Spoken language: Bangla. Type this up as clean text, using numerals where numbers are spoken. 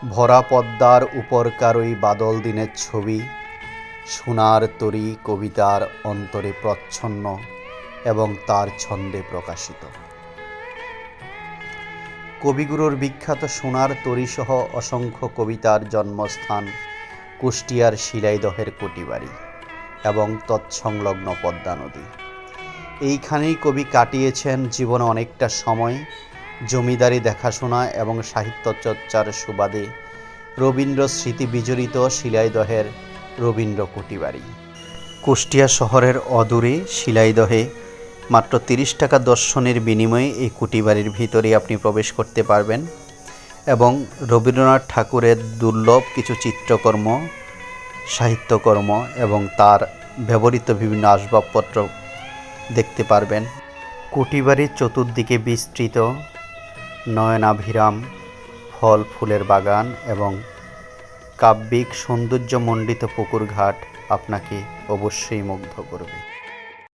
ভরা পদ্মার উপরকার ওই বাদল দিনের ছবি, সোনার তরী কবিতার অন্তরে প্রচ্ছন্ন এবং তার ছন্দে প্রকাশিত। কবিগুরুর বিখ্যাত সোনার তরীসহ অসংখ্য কবিতার জন্মস্থান কুষ্টিয়ার শিলাইদহের কুটিবাড়ি এবং তৎসংলগ্ন পদ্মা নদী। এইখানেই কবি কাটিয়েছেন জীবনে অনেকটা সময়, জমিদারি দেখাশোনা এবং সাহিত্য চর্চার সুবাদে রবীন্দ্র স্মৃতি বিজড়িত শিলাইদহের রবীন্দ্র কুটিবাড়ি। কুষ্টিয়া শহরের অদূরে শিলাইদহে মাত্র ৩০ টাকা দর্শনের বিনিময়ে এই কুটিবাড়ির ভিতরে আপনি প্রবেশ করতে পারবেন এবং রবীন্দ্রনাথ ঠাকুরের দুর্লভ কিছু চিত্রকর্ম, সাহিত্যকর্ম এবং তার ব্যবহৃত বিভিন্ন আসবাবপত্র দেখতে পারবেন। কুটিবাড়ির চতুর্দিকে বিস্তৃত নয়নাভিরাম ফল ফুলের বাগান এবং কাব্যিক সৌন্দর্যমণ্ডিত পুকুর ঘাট আপনাকে অবশ্যই মুগ্ধ করবে।